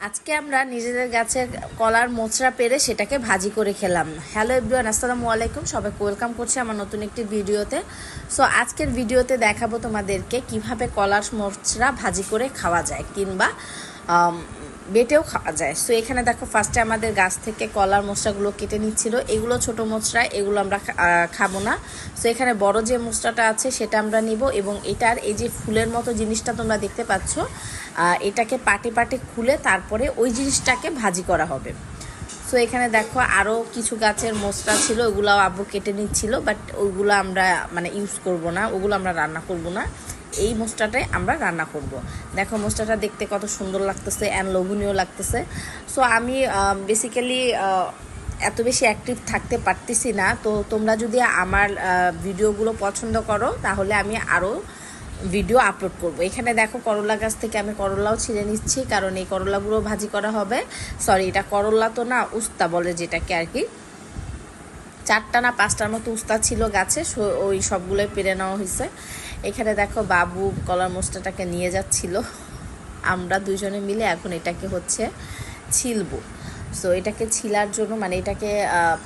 আজকে আমরা নিজেদের গাছের কলার মোচড়া পেরে সেটাকে ভাজি করে খেলাম। হ্যালো এভরিওয়ান, আসসালামু আলাইকুম, সবাইকে ওয়েলকাম করছি আমার নতুন একটি ভিডিওতে। সো আজকের ভিডিওতে দেখাবো তোমাদেরকে কিভাবে কলার মোচড়া ভাজি করে খাওয়া যায় কিংবা বেটেও খাওয়া যায়। সো এখানে দেখো ফার্স্টে আমাদের গাছ থেকে কলার মোচড়াগুলো কেটে নিচ্ছিল। এগুলো ছোট মোচড়া, এগুলো আমরা খাবো না। সো এখানে বড় যে মোচড়াটা আছে সেটা আমরা নিব এবং এটার এই যে ফুলের মতো জিনিসটা তোমরা দেখতে পাচ্ছ, এটাকে পাটে পাটে খুলে তারপরে ওই জিনিসটাকে ভাজি করা হবে। সো এখানে দেখো আরও কিছু গাছের মোচড়া ছিল, ওগুলো আব্বু কেটে নিচ্ছিল, বাট ওইগুলো আমরা ইউজ করব না, ওগুলো আমরা রান্না করব না। এই মোচটাটাই আমরা রান্না করব। দেখো মোচটাটা দেখতে কত সুন্দর লাগতেছে অ্যান্ড লোভনীয় লাগতেছে। সো আমি বেসিক্যালি এত বেশি অ্যাক্টিভ থাকতে পারতেছি না। তো তোমরা যদি আমার ভিডিওগুলো পছন্দ করো তাহলে আমি আরও ভিডিও আপলোড করব। এখানে দেখো করলা গাছ থেকে আমি করলাও ছিঁড়ে নিচ্ছি, কারণ এই করলাগুলো ভাজি করা হবে। সরি, এটা করলা তো না, উস্তা বলে যেটাকে আর কি। 4টা না 5টার মতো উস্তা ছিল গাছে, ওই সবগুলোই পেরে নেওয়া হয়েছে। এখানে দেখো বাবু কলার মোচটাটাকে নিয়ে যাচ্ছিল, আমরা দুজনে মিলে এখন এটাকে হচ্ছে ছিলবো। সো এটাকে ছিলার জন্য এটাকে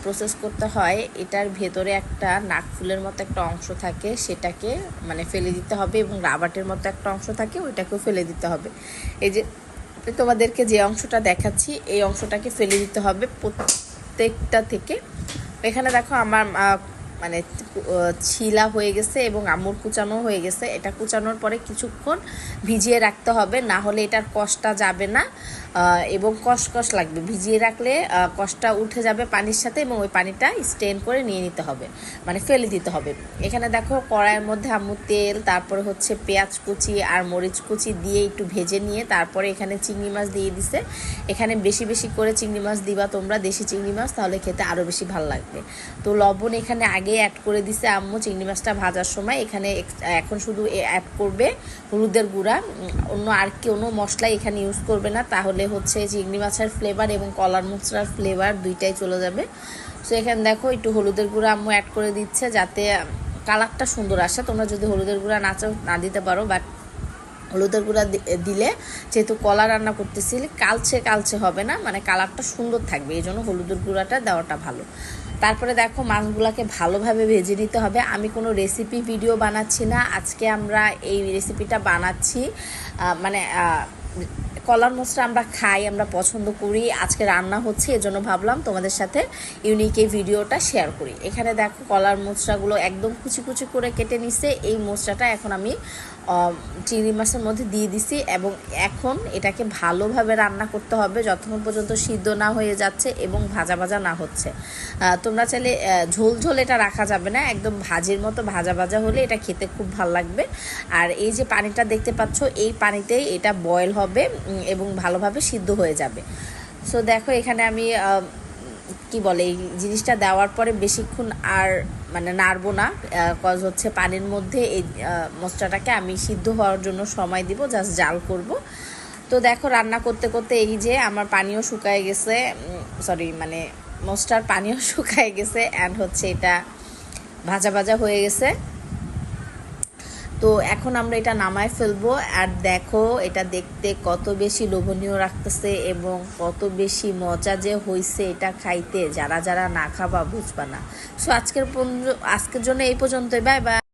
প্রসেস করতে হয়। এটার ভেতরে একটা নাকফুলের মতো একটা অংশ থাকে, সেটাকে ফেলে দিতে হবে, এবং রাবারের মতো একটা অংশ থাকে, ওইটাকেও ফেলে দিতে হবে। এই যে তোমাদেরকে যে অংশটা দেখাচ্ছি, এই অংশটাকে ফেলে দিতে হবে প্রত্যেকটা থেকে। এখানে দেখো আমার ছিলা হয়ে গেছে এবং আম্মুর কুচানো হয়ে গেছে। এটা কুচানোর পরে কিছুক্ষণ ভিজিয়ে রাখতে হবে, না হলে এটার কষটা যাবে না এবং কষকষ লাগবে। ভিজিয়ে রাখলে কষটা উঠে যাবে পানির সাথে এবং ওই পানিটা স্টেন করে নিয়ে নিতে হবে, ফেলে দিতে হবে। এখানে দেখো কড়াইয়ের মধ্যে আম্মু তেল, তারপরে হচ্ছে পেঁয়াজ কুচি আর মরিচ কুচি দিয়ে একটু ভেজে নিয়ে তারপরে এখানে চিংড়ি মাছ দিয়ে দিছে। এখানে বেশি বেশি করে চিংড়ি মাছ দিবা তোমরা, দেশি চিংড়ি মাছ, তাহলে খেতে আরও বেশি ভালো লাগবে। তো লবণ এখানে আগে অ্যাড করে দিছে আম্মু চিংড়ি মাছটা ভাজার সময়। এখানে এখন শুধু অ্যাড করবে হলুদের গুঁড়া, অন্য আর কোনো মশলা এখানে ইউজ করবে না, তাহলে হচ্ছে চিংড়ি মাছের ফ্লেভার এবং কলার মোচড়ার ফ্লেভার দুইটাই চলে যাবে। সো এখানে দেখো একটু হলুদের গুঁড়া আম্মু অ্যাড করে দিচ্ছে যাতে কালারটা সুন্দর আসে। তোমরা যদি হলুদের গুঁড়া না দিতে পারো, বাট হলুদের গুঁড়া দিলে যেহেতু কলা রান্না করতেছি কালচে হবে না, কালারটা সুন্দর থাকবে, এই জন্য হলুদের গুঁড়াটা দেওয়াটা ভালো। তারপরে দেখো মাছগুলোকে ভালোভাবে ভেজে নিতে হবে। আমি কোনো রেসিপি ভিডিও বানাচ্ছি না, আজকে আমরা এই রেসিপিটা বানাচ্ছি। কলার মোচড়া আমরা খাই, আমরা পছন্দ করি, আজকে রান্না হচ্ছে, এজন্য ভাবলাম তোমাদের সাথে ইউনিক এই ভিডিওটা শেয়ার করি। এখানে দেখো কলার মোচড়াগুলো একদম কুচি কুচি করে কেটে নিচ্ছে। এই মোচড়াটা এখন আমি চিংড়ি মাছের মধ্যে দিয়ে দিছি এবং এখন এটাকে ভালোভাবে রান্না করতে হবে যতক্ষণ পর্যন্ত সিদ্ধ না হয়ে যাচ্ছে এবং ভাজা ভাজা না হচ্ছে। তোমরা চাইলে ঝোল ঝোল এটা রাখা যাবে না, একদম ভাজির মতো ভাজা ভাজা হলে এটা খেতে খুব ভালো লাগবে। আর এই যে পানিটা দেখতে পাচ্ছ, এই পানিতেই এটা বয়েল হবে এবং ভালোভাবে সিদ্ধ হয়ে যাবে। সো দেখো এখানে আমি এই জিনিসটা দেওয়ার পরে বেশিক্ষণ আর নাড়বো না, কজ হচ্ছে পানির মধ্যে এই মশলাটাকে আমি সিদ্ধ হওয়ার জন্য সময় দিব, জাস্ট জাল করব। তো দেখো রান্না করতে করতে এই যে আমার পানিও শুকায় গেছে, সরি মশলার পানিও শুকায় গেছে অ্যান্ড হচ্ছে এটা ভাজা ভাজা হয়ে গেছে। তো এখন আমরা এটা নামায় ফেলবো। আর দেখো এটা দেখতে কত বেশি লোভনীয় রাখতেছে এবং কত বেশি মজা যে হয়েছে এটা খাইতে, যারা যারা না খাবা বুঝবা না। সো আজকের জন্য এই পর্যন্তই, বাই বাই।